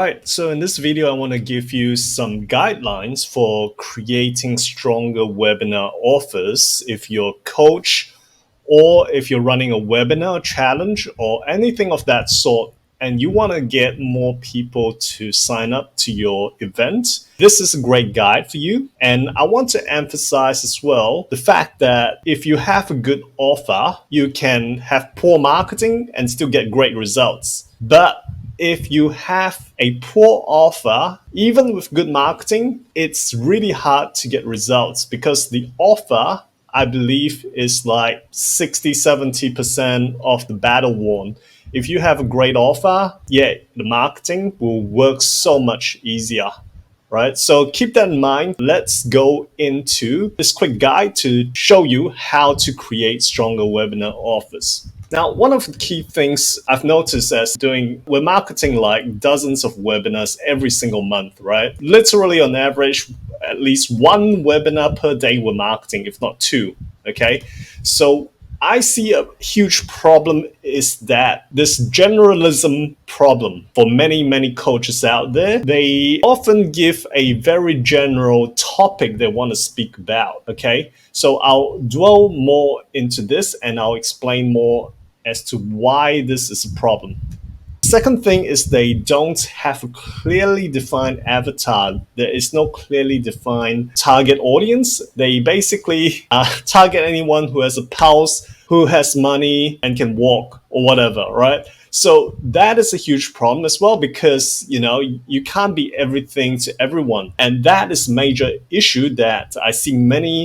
Alright, so in this video, I want to give you some guidelines for creating stronger webinar offers if you're a coach or if you're running a webinar challenge or anything of that sort and you want to get more people to sign up to your event. This is a great guide for you. And I want to emphasize as well the fact that if you have a good offer, you can have poor marketing and still get great results. But if you have a poor offer, even with good marketing, it's really hard to get results because the offer, I believe, is like 60-70% of the battle won. If you have a great offer, the marketing will work so much easier. Right? So keep that in mind. Let's go into this quick guide to show you how to create stronger webinar offers. Now, one of the key things I've noticed we're marketing like dozens of webinars every single month, right? Literally on average, at least one webinar per day we're marketing, if not two, okay? So I see a huge problem is that this generalism problem for many coaches out there. They often give a very general topic they want to speak about, okay? So I'll dwell more into this and I'll explain more as to why this is a problem. Second thing is they don't have a clearly defined avatar. There is no clearly defined target audience. They basically target anyone who has a pulse, who has money and can walk or whatever, right? So that is a huge problem as well because, you can't be everything to everyone. And that is a major issue that I see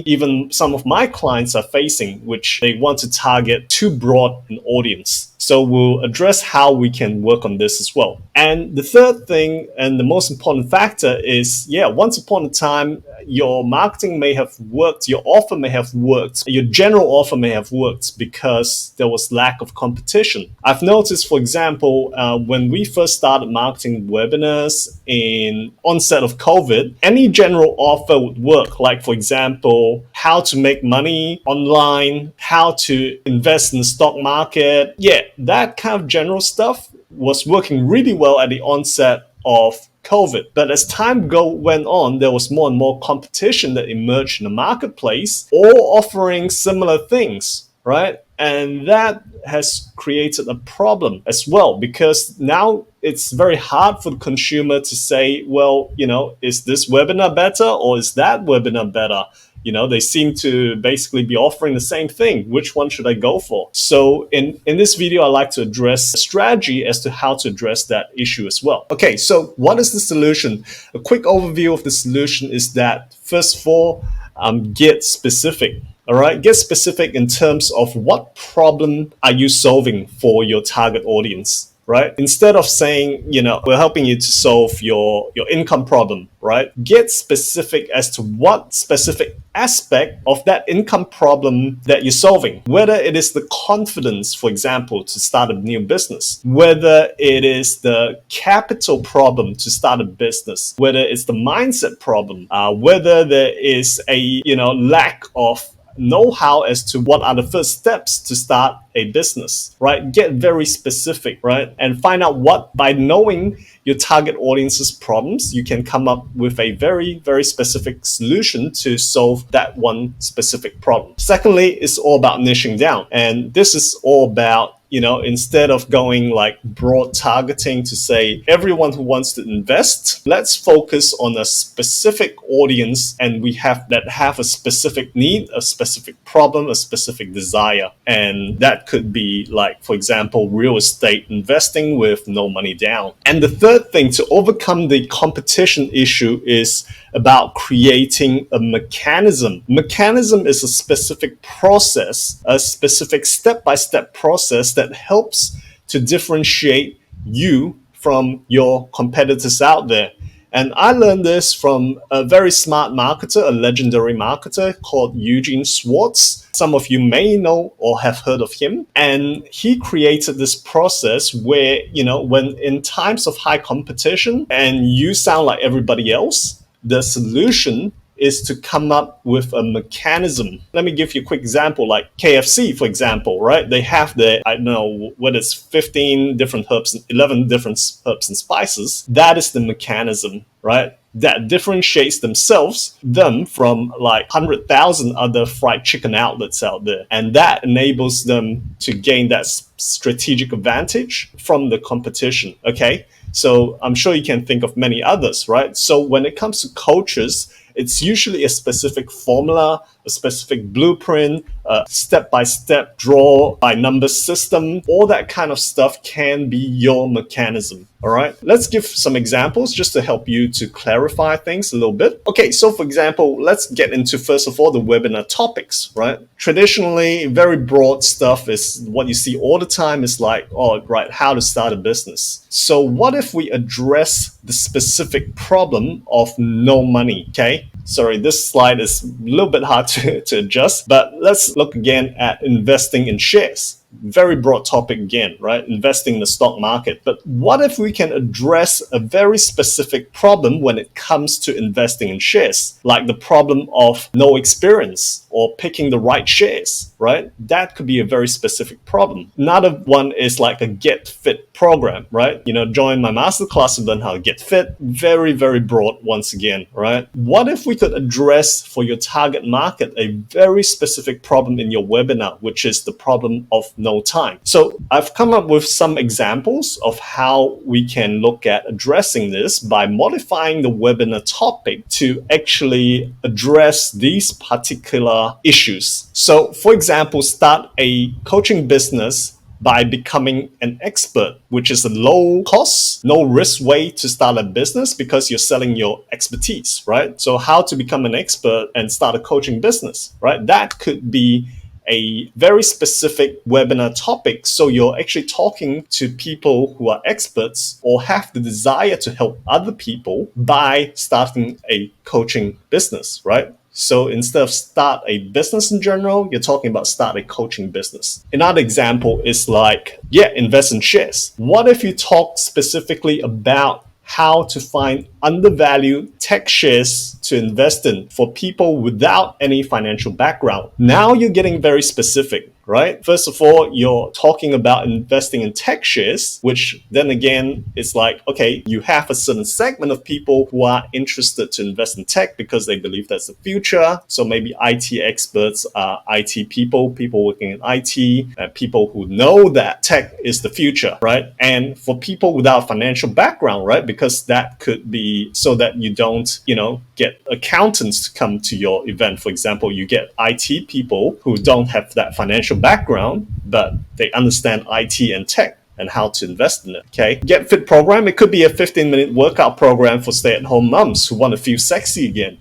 even some of my clients are facing, which they want to target too broad an audience. So we'll address how we can work on this as well. And the third thing and the most important factor is, once upon a time, your marketing may have worked, your offer may have worked, your general offer may have worked because there was lack of competition. I've noticed, for example, when we first started marketing webinars in onset of COVID, any general offer would work. Like, for example, how to make money online, how to invest in the stock market. That kind of general stuff was working really well at the onset of COVID. But as time went on, there was more and more competition that emerged in the marketplace, all offering similar things, right? And that has created a problem as well because now it's very hard for the consumer to say, well, is this webinar better or is that webinar better? They seem to basically be offering the same thing. Which one should I go for? So in this video, I'd like to address a strategy as to how to address that issue as well. Okay, so what is the solution? A quick overview of the solution is that, first of all, get specific. All right, get specific in terms of what problem are you solving for your target audience. Right? Instead of saying, we're helping you to solve your income problem, right? Get specific as to what specific aspect of that income problem that you're solving. Whether it is the confidence, for example, to start a new business, whether it is the capital problem to start a business, whether it's the mindset problem, whether there is a lack of know-how as to what are the first steps to start a business, right? Get very specific, right? And find out by knowing your target audience's problems, you can come up with a very, very specific solution to solve that one specific problem. Secondly, it's all about niching down. And this is all about instead of going like broad targeting to say everyone who wants to invest, let's focus on a specific audience and we have a specific need, a specific problem, a specific desire. And that could be like, for example, real estate investing with no money down. And the third thing to overcome the competition issue is about creating a mechanism. Mechanism is a specific process, a specific step-by-step process that helps to differentiate you from your competitors out there. And I learned this from a very smart marketer, a legendary marketer called Eugene Schwartz. Some of you may know or have heard of him. And he created this process where, when in times of high competition and you sound like everybody else, the solution is to come up with a mechanism. Let me give you a quick example, like KFC, for example, right? They have I don't know, what is 15 different herbs, 11 different herbs and spices. That is the mechanism, right? That differentiates them from like 100,000 other fried chicken outlets out there. And that enables them to gain that strategic advantage from the competition, okay? So I'm sure you can think of many others, right? So when it comes to coaches, it's usually a specific formula, a specific blueprint, a step-by-step draw by number system. All that kind of stuff can be your mechanism. All right, let's give some examples just to help you to clarify things a little bit. Okay, so for example, let's get into first of all the webinar topics, right? Traditionally, very broad stuff is what you see all the time is like, oh, right, how to start a business. So what if we address the specific problem of no money, okay? Sorry, this slide is a little bit hard to adjust, but let's look again at investing in shares. Very broad topic again, right? Investing in the stock market. But what if we can address a very specific problem when it comes to investing in shares, like the problem of no experience or picking the right shares, right? That could be a very specific problem. Another one is like a Get Fit program, right? You know, join my masterclass and learn how to get fit. Very, very broad once again, right? What if we could address for your target market a very specific problem in your webinar, which is the problem of no time? So I've come up with some examples of how we can look at addressing this by modifying the webinar topic to actually address these particular issues. So for example, start a coaching business by becoming an expert, which is a low cost, no risk way to start a business because you're selling your expertise, right? So how to become an expert and start a coaching business, right? That could be a very specific webinar topic. So you're actually talking to people who are experts or have the desire to help other people by starting a coaching business, right? So instead of start a business in general, you're talking about start a coaching business. Another example is like, invest in shares. What if you talk specifically about how to find undervalued tech shares to invest in for people without any financial background? Now you're getting very specific, right? First of all, you're talking about investing in tech shares, which then again is like, okay, you have a certain segment of people who are interested to invest in tech because they believe that's the future. So maybe IT experts, IT people working in IT, people who know that tech is the future, right? And for people without financial background, right? Because that could be so that you don't, get accountants to come to your event. For example, you get IT people who don't have that financial background, but they understand IT and tech and how to invest in it, okay? Get Fit program, it could be a 15-minute workout program for stay-at-home moms who want to feel sexy again,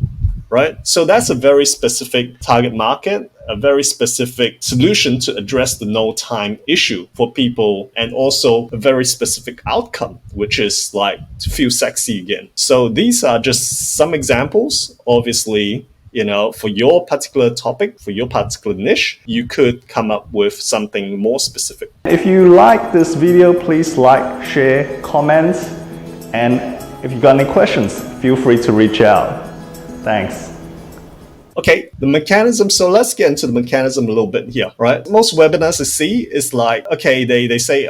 right? So that's a very specific target market, a very specific solution to address the no time issue for people, and also a very specific outcome, which is like to feel sexy again. So these are just some examples. Obviously, for your particular topic, for your particular niche, you could come up with something more specific. If you like this video, please like, share, comment, and if you got any questions, feel free to reach out. Thanks. Okay, the mechanism. So let's get into the mechanism a little bit here, right? Most webinars I see is like, okay, they say,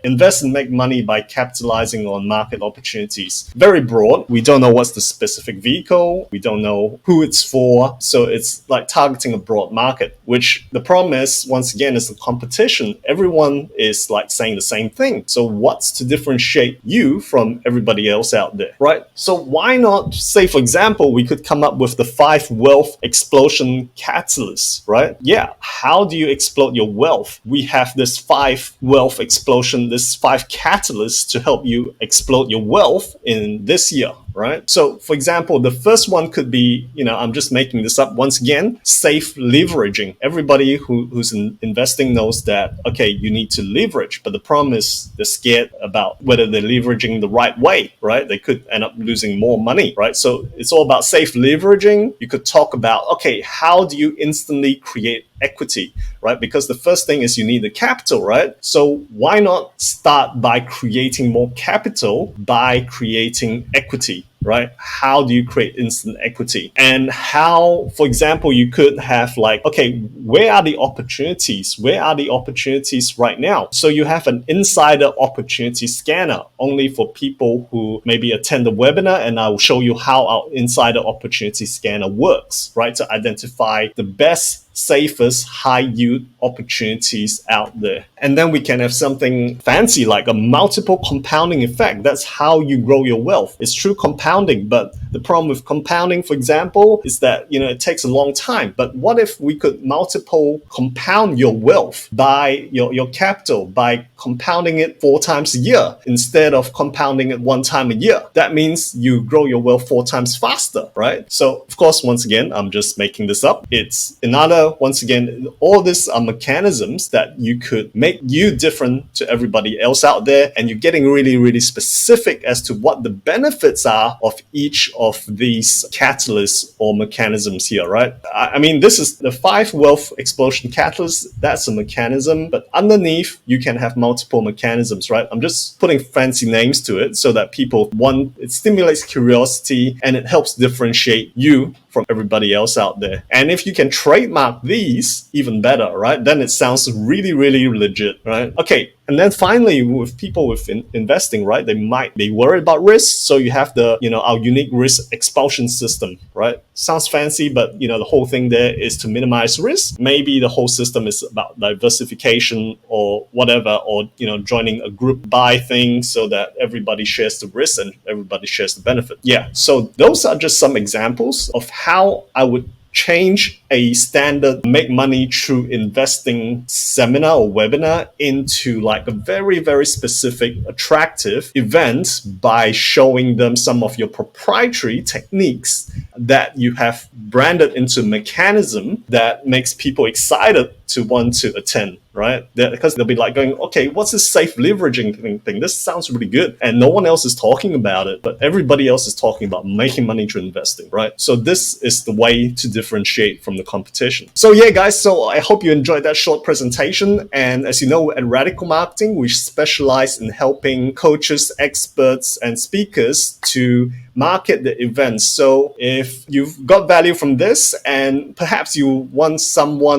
invest and make money by capitalizing on market opportunities. Very broad. We don't know what's the specific vehicle. We don't know who it's for. So it's like targeting a broad market, which the problem is, once again, is the competition. Everyone is like saying the same thing. So what's to differentiate you from everybody else out there, right? So why not say, for example, we could come up with the 5 wealth explosion catalysts, right? Yeah, how do you explode your wealth? We have this 5 wealth explosion, this 5 catalysts to help you explode your wealth in this year, right? So for example, the first one could be, I'm just making this up once again, safe leveraging. Everybody who's investing knows that, okay, you need to leverage, but the problem is they're scared about whether they're leveraging the right way, right? They could end up losing more money, right? So it's all about safe leveraging. You could talk about, okay, how do you instantly create equity, right? Because the first thing is you need the capital, right? So why not start by creating more capital by creating equity, right? How do you create instant equity? And how, for example, you could have like, okay, where are the opportunities? Where are the opportunities right now? So you have an insider opportunity scanner only for people who maybe attend the webinar, and I will show you how our insider opportunity scanner works, right? To identify the best, safest, high yield opportunities out there. And then we can have something fancy like a multiple compounding effect. That's how you grow your wealth. It's true compounding, but the problem with compounding, for example, is that, it takes a long time. But what if we could multiple compound your wealth by your capital by compounding it 4 times a year instead of compounding it 1 time a year? That means you grow your wealth 4 times faster, right? So of course, once again, I'm just making this up. It's another, once again, all these are mechanisms that you could make you different to everybody else out there. And you're getting really, really specific as to what the benefits are of each of these catalysts or mechanisms here, right? I mean, this is the 5 wealth explosion catalysts. That's a mechanism, but underneath you can have multiple mechanisms, right? I'm just putting fancy names to it so that people, one, it stimulates curiosity and it helps differentiate you from everybody else out there. And if you can trademark these, even better, right? Then it sounds really, really legit, right? Okay. And then finally, with people with investing, right? They worry about risk. So you have the, our unique risk expulsion system, right? Sounds fancy, but the whole thing there is to minimize risk. Maybe the whole system is about diversification or whatever, or, joining a group buy thing so that everybody shares the risk and everybody shares the benefit. Yeah. So those are just some examples of how I would change a standard make money through investing seminar or webinar into like a very, very specific, attractive event by showing them some of your proprietary techniques that you have branded into a mechanism that makes people excited to want to attend, right? Because they'll be like going, okay, what's this safe leveraging thing? This sounds really good. And no one else is talking about it, but everybody else is talking about making money through investing, right? So this is the way to differentiate from the competition. So yeah, guys, so I hope you enjoyed that short presentation. And as you know, at Radical Marketing, we specialize in helping coaches, experts, and speakers to market the events. So if you've got value from this and perhaps you want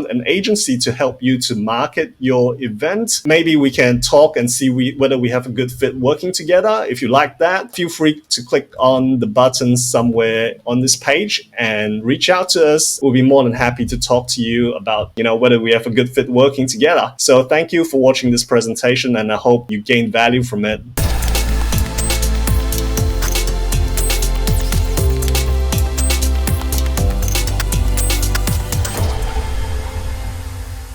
an agency to help you to market your event, maybe we can talk and see whether we have a good fit working together. If you like that, feel free to click on the button somewhere on this page and reach out to us. We'll be more than happy to talk to you about, whether we have a good fit working together. So thank you for watching this presentation, and I hope you gained value from it.